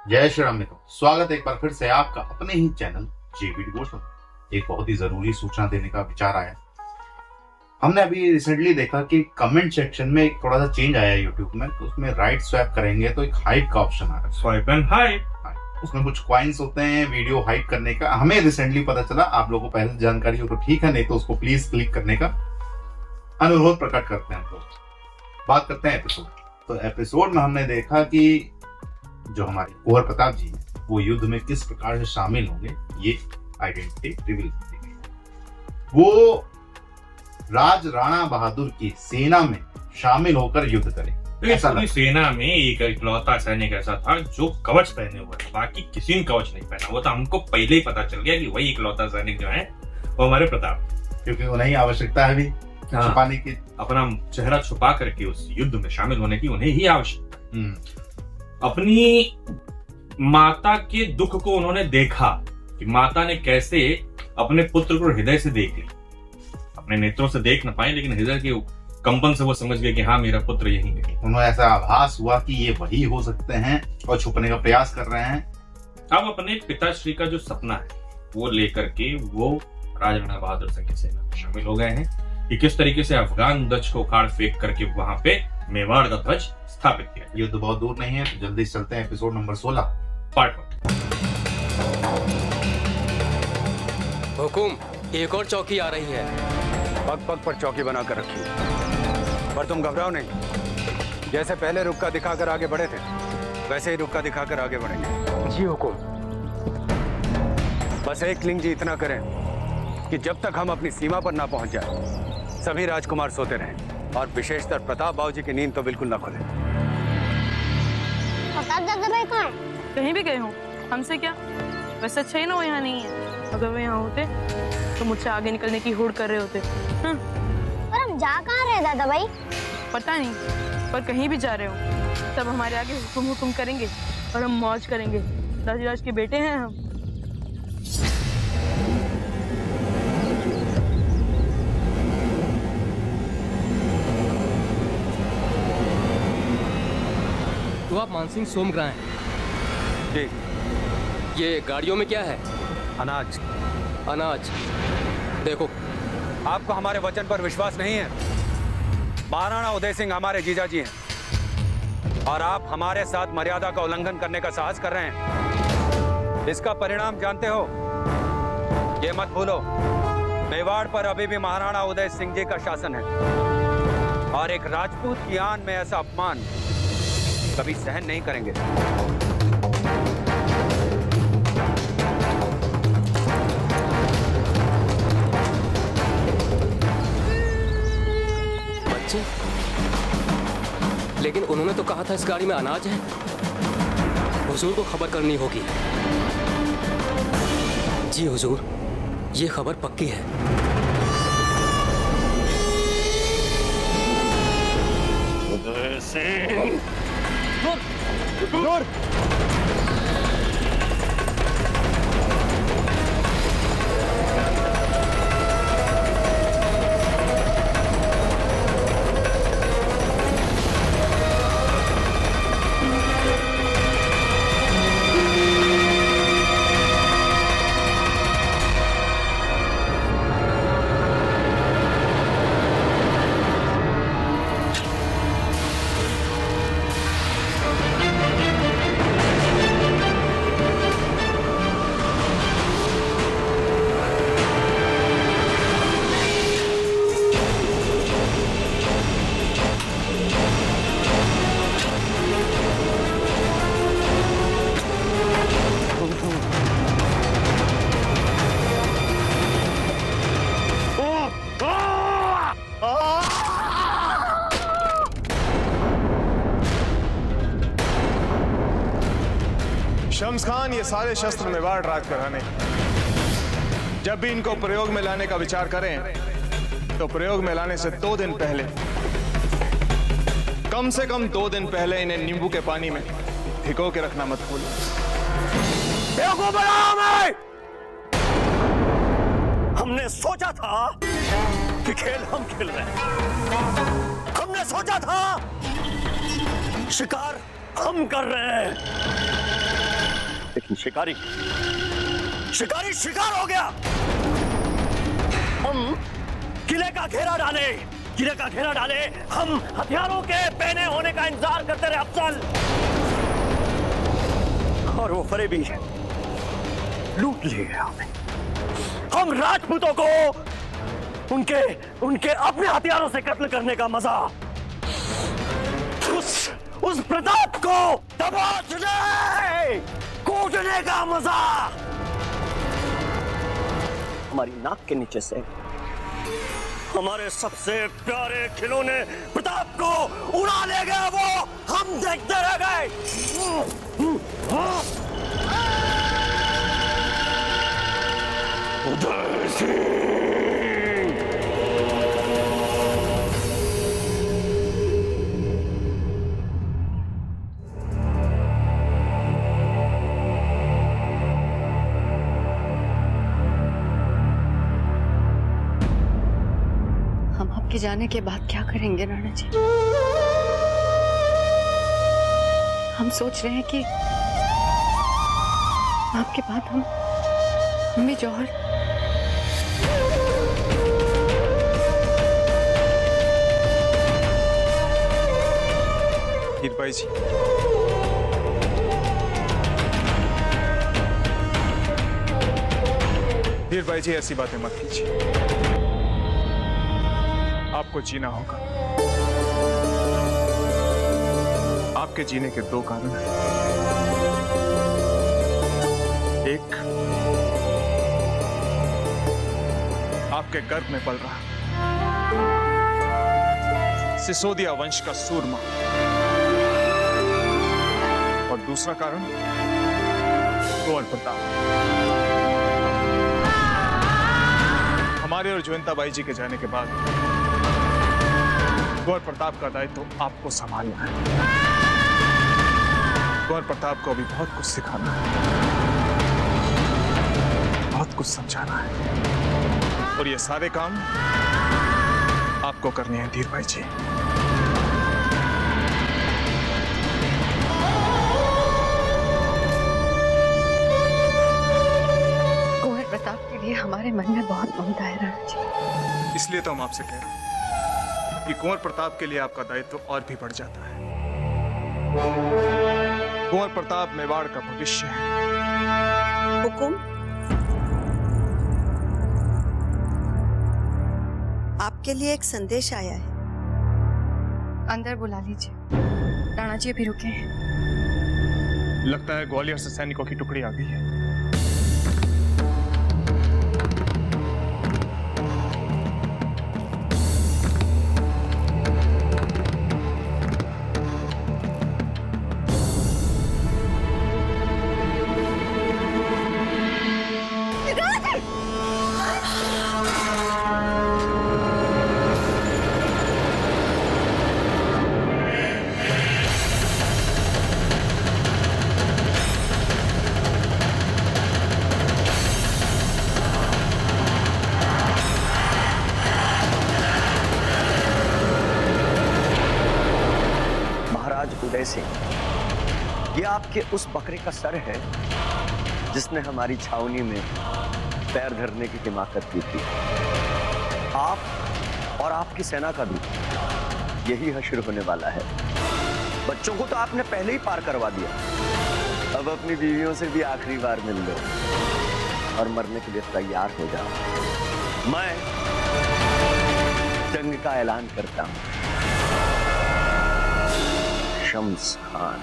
जय श्री राम मित्रों, स्वागत है एक बार फिर से आपका अपने ही चैनल जेबीडी गोष्ट में। एक बहुत ही जरूरी सूचना देने का विचार आया। हमने अभी रिसेंटली देखा कि कमेंट सेक्शन में एक थोड़ा सा चेंज आया है यूट्यूब में, तो उसमें राइट स्वैप करेंगे तो एक हाइप का ऑप्शन आ रहा है। स्वाइप एंड हाइप, उसमें कुछ कॉइन्स होते हैं वीडियो हाइप करने का। हमें रिसेंटली पता चला, आप लोगों को पहले जानकारी हो तो ठीक है, नहीं तो उसको प्लीज क्लिक करने का अनुरोध प्रकट करते हैं हम लोग। बात करते हैं एपिसोड। तो एपिसोड में हमने देखा कि जो हमारे कुंवर प्रताप जी हैं वो युद्ध में किस प्रकार से शामिल होंगे, ये आइडेंटिटी रिवील कर दी गई। वो राज राणा बहादुर की सेना में शामिल होकर युद्ध करें। पूरी सेना में एक इकलौता सैनिक ऐसा था जो कवच पहने हुआ था, बाकी किसी ने कवच नहीं पहना हुआ था। हमको पहले ही पता चल गया कि वही इकलौता सैनिक जो है वो हमारे प्रताप, क्योंकि उन्हें आवश्यकता है भी छुपाने की, अपना चेहरा छुपा करके उस युद्ध में शामिल होने की उन्हें ही आवश्यकता। अपनी माता के दुख को उन्होंने देखा कि माता ने कैसे अपने पुत्र को हृदय से देख लिया। अपने नेत्रों से देख न पाए, लेकिन हृदय के कंपन से वो समझ गए कि हाँ, मेरा पुत्र यहीं है। उन्हें ऐसा आभास हुआ कि ये वही हो सकते हैं और छुपने का प्रयास कर रहे हैं। अब अपने पिताश्री का जो सपना है वो लेकर के वो राजा बहादुर सिंह की सेना में शामिल हो गए हैं कि किस तरीके से अफगान ध्वज को उखाड़ फेंक करके वहां पे मेवाड़ का ध्वज स्थापित किया। युद्ध बहुत दूर नहीं है, तो जल्दी से चलते हैं एपिसोड नंबर 16 पार्ट 1। हुकुम, एक और चौकी आ रही है। पग पग पर चौकी बनाकर रखी, पर तुम घबराओ नहीं। जैसे पहले रुक्का दिखाकर आगे बढ़े थे, वैसे ही रुक्का दिखाकर आगे बढ़ेंगे। जी हुकुम। बस एक लिंग जी इतना करें कि जब तक हम अपनी सीमा पर ना पहुंच जाए सभी राजकुमार सोते रहें, और विशेषतर प्रताप बाबू जी की नींद तो बिल्कुल ना खुले। प्रताप दादा भाई कहाँ है? कहीं भी गए हो, हमसे क्या। वैसे अच्छा ही ना वो यहाँ नहीं है। अगर वो यहाँ होते तो मुझसे आगे निकलने की होड़ कर रहे होते। पर हम जा कहाँ रहे दादा भाई? पता नहीं, पर कहीं भी जा रहे हो तब हमारे आगे हुकुम हुकुम करेंगे और हम मौज करेंगे। राज के बेटे हैं हम। तो आप मानसिंह सोमग्रा हैं? जी। ये गाड़ियों में क्या है? अनाज। अनाज। देखो, आपको हमारे वचन पर विश्वास नहीं है? महाराणा उदय सिंह हमारे जीजा जी हैं और आप हमारे साथ मर्यादा का उल्लंघन करने का साहस कर रहे हैं। इसका परिणाम जानते हो? ये मत भूलो, मेवाड़ पर अभी भी महाराणा उदय सिंह जी का शासन है और एक राजपूत की आन में ऐसा अपमान कभी सहन नहीं करेंगे। बच्चे, लेकिन उन्होंने तो कहा था इस गाड़ी में अनाज है। हुजूर को खबर करनी होगी। जी हुजूर, ये खबर पक्की है। उदय सिंह, दूर! शम्स खान, ये सारे शस्त्र मेवाड़ राज कराने। जब भी इनको प्रयोग में लाने का विचार करें तो प्रयोग में लाने से 2 दिन पहले, कम से कम 2 दिन पहले इन्हें नींबू के पानी में भिगो के रखना मत भूलो। हमने सोचा था कि खेल हम खेल रहे हैं। हमने सोचा था शिकार हम कर रहे हैं, लेकिन शिकारी शिकारी शिकार हो गया। हम किले का घेरा डाले, हम हथियारों के पहने होने का इंतजार करते रहे अफसल, और वो फरेबी लूट लिए हमें। हम राजपूतों को उनके अपने हथियारों से कत्ल करने का मजा, उस प्रताप को दबोचने कूटने का मजा हमारी नाक के नीचे से हमारे सबसे प्यारे खिलौने प्रताप को उड़ा ले गया। वो हम देखते रह गए। उदय सिंह आपके जाने के बाद क्या करेंगे राणा जी? हम सोच रहे हैं कि आपके बाद हम भी जौहर हीरबाई जी, हीरबाई जी ऐसी बातें मत कीजिए। आपको जीना होगा। आपके जीने के दो कारण हैं। एक, आपके गर्भ में पल रहा सिसोदिया वंश का सूरमा, और दूसरा कारण कुंवर प्रताप। हमारे और जयंताबाई जी के जाने के बाद कुंवर प्रताप का दायित्व तो आपको संभालना है। कुंवर प्रताप को अभी बहुत कुछ सिखाना है, बहुत कुछ समझाना है, और ये सारे काम आपको करने हैं धीरबाई जी। कुंवर प्रताप के लिए हमारे मन में बहुत ममता है राणा जी। इसलिए तो हम आपसे कह रहे हैं कि कुंवर प्रताप के लिए आपका दायित्व तो और भी बढ़ जाता है। कुंवर प्रताप मेवाड़ का भविष्य है। हुकुम, आपके लिए एक संदेश आया है। अंदर बुला लीजिए। राणा जी अभी रुके हैं। लगता है ग्वालियर से सैनिकों की टुकड़ी आ गई है। उदय सिंह, ये आपके उस बकरे का सर है जिसने हमारी छावनी में पैर धरने की हिमाकत की थी। आप और आपकी सेना का भी यही हश्र होने वाला है। बच्चों को तो आपने पहले ही पार करवा दिया, अब अपनी बीवियों से भी आखिरी बार मिल लो और मरने के लिए तैयार हो जाओ। मैं जंग का ऐलान करता हूं। शम्स खान।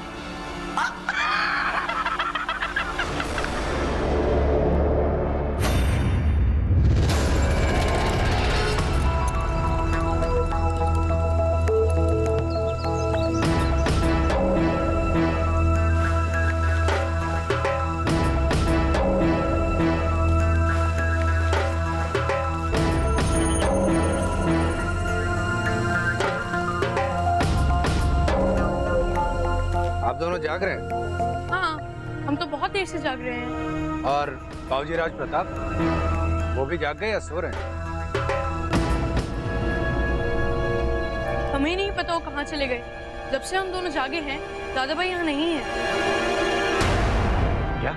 आप दोनों जाग रहे हैं? हाँ, हम तो बहुत देर से जाग रहे हैं। और बाबूजी राज प्रताप, वो भी जाग गए या सो रहे हैं? हमें नहीं पता वो कहाँ चले गए। जब से हम दोनों जागे हैं, दादा भाई यहाँ नहीं है। क्या?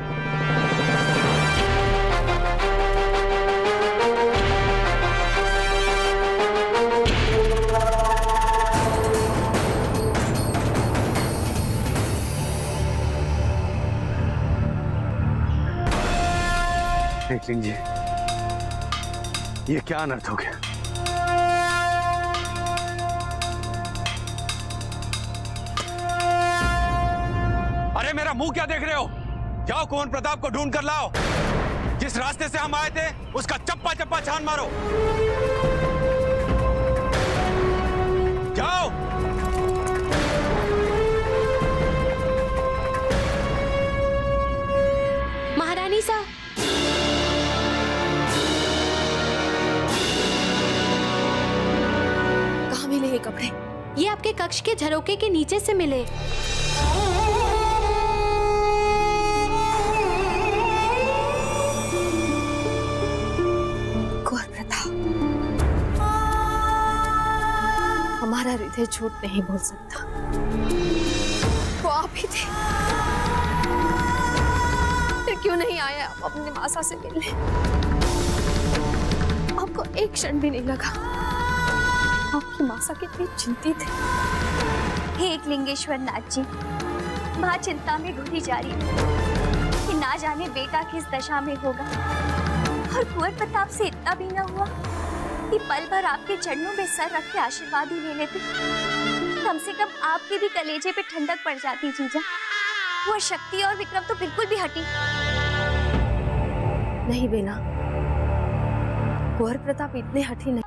देख लीजिए, ये क्या अनर्थ हो गया। अरे मेरा मुंह क्या देख रहे हो? जाओ कुंवर प्रताप को ढूंढ कर लाओ। जिस रास्ते से हम आए थे उसका चप्पा चप्पा छान मारो। जाओ। महारानी साहब, कहाँ मिले ये कपड़े? ये आपके कक्ष के झरोके के नीचे से मिले। कुंवर प्रताप, हमारा हृदय झूठ नहीं बोल सकता। वो आप ही थे। फिर क्यों नहीं आया आप अपने मासा से मिलने? आपको एक क्षण भी नहीं लगा आपकी मासा कितनी चिंतित है। हे एकलिंगेश्वर नाथ जी, माँ चिंता में घुटी जा रही है कि ना जाने बेटा किस दशा में होगा। और कुंवर प्रताप से इतना भी ना हुआ कि पल भर आपके चरणों में सर रख के आशीर्वाद ही ले लेते। कम से कम आपके भी कलेजे पे ठंडक पड़ जाती जीजा। वो शक्ति और विक्रम तो बिल्कुल भी हटी नहीं बेना, कुंवर प्रताप इतने हठी नहीं।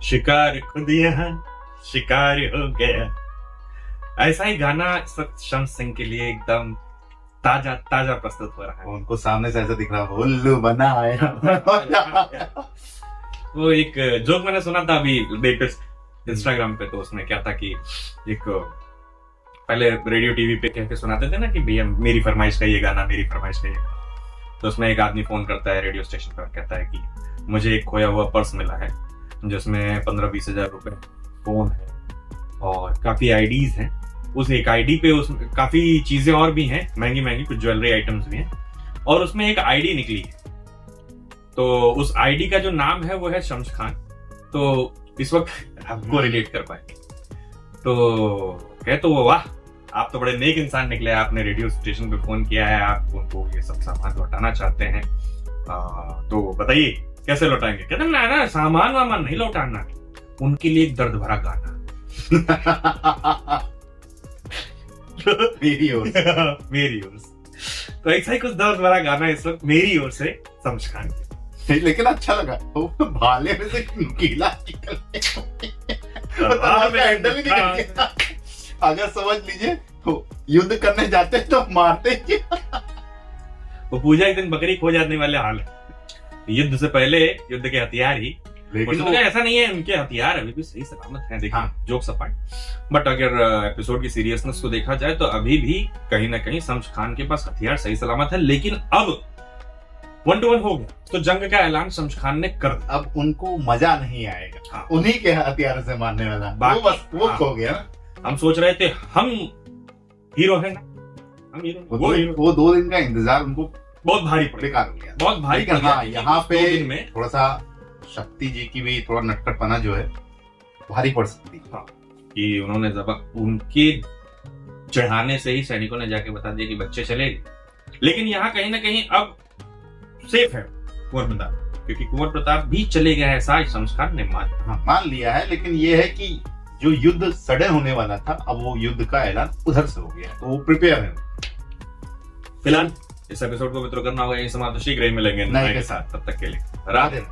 शिकार खुद यहाँ शिकार हो गया। ऐसा ही गाना शम्स सिंह के लिए एकदम ताजा ताजा प्रस्तुत हो रहा है। उनको सामने से ऐसा दिख रहा है, उल्लू बना आया। वो एक जोक मैंने सुना था अभी लेटेस्ट इंस्टाग्राम पे, तो उसमें क्या था कि एक पहले रेडियो टीवी पे कह के सुनाते थे ना कि भैया मेरी फरमाइश का ये गाना, मेरी फरमाइश का ये गाना। तो उसमें एक आदमी फोन करता है रेडियो स्टेशन पर, कहता है कि मुझे एक खोया हुआ पर्स मिला है जिसमें 15-20 हजार रुपए, फोन है और काफी आईडीज हैं। उस एक आईडी पे उसमें काफी चीजें और भी हैं, महंगी महंगी कुछ ज्वेलरी आइटम्स भी हैं, और उसमें एक आईडी निकली है। तो उस आईडी का जो नाम है वो है शम्स खान। तो इस वक्त आपको रिलेट कर पाए तो कहे तो वो, वाह आप तो बड़े नेक इंसान निकले, आपने रेडियो स्टेशन पे फोन किया है, आप उनको ये सब सामान लौटाना चाहते हैं, तो बताइए कैसे लौटाएंगे? कहते ना ना सामान वामान नहीं लौटाना, उनके लिए एक दर्द भरा गाना। मेरी ओर से। मेरी ओर से। तो ऐसा ही कुछ दर्द भरा गाना इस वक्त मेरी ओर से शम्स खान की। लेकिन अच्छा लगा, वो भाले में से नुकीला हैंडल ही नहीं किया। अगर समझ लीजिए तो युद्ध करने जाते तो मारते ही। वो पूजा एक दिन बकरी खो जाने वाले हाल है। युद्ध से पहले युद्ध के हथियार ही, लेकिन ऐसा नहीं है, उनके हथियार अभी भी सही सलामत हैं। देखिए जोक सपाट, बट अगर एपिसोड की सीरियसनेस को देखा जाए तो अभी भी कहीं ना कहीं शम्स खान के पास हथियार सही सलामत है। लेकिन अब 1-1 हो गया तो जंग का ऐलान शम्स खान ने कर दिया। अब उनको मजा नहीं आएगा उन्हीं के हथियार से मारने वाला, वो बस वो खो गया। हम सोच रहे थे हम हीरो हैं ना, हम हीरो। वो 2 दिन का इंतजार उनको बहुत भारी पड़ बेकार हो गया, बहुत भारी पड़ गया। यहाँ पे में थोड़ा सा शक्ति जी की भी थोड़ा नटखटपना जो है भारी पड़ सकती है। कि उन्होंने उनके चढ़ाने से ही सैनिकों ने जाके बता दिया कि बच्चे चले गए। लेकिन यहाँ कहीं ना कहीं अब सेफ है कुंवर प्रताप, क्योंकि कुंवर प्रताप भी चले गए हैं, ऐसा शम्स खान ने मान लिया है। लेकिन ये है कि जो युद्ध सडन होने वाला था, अब वो युद्ध का ऐलान उधर से हो गया, तो वो प्रिपेयर है। फिलहाल इस एपिसोड को मित्रों करना होगा यही समाप्त। शीघ्र ही मिलेंगे नए के साथ, तब तक के लिए राधे।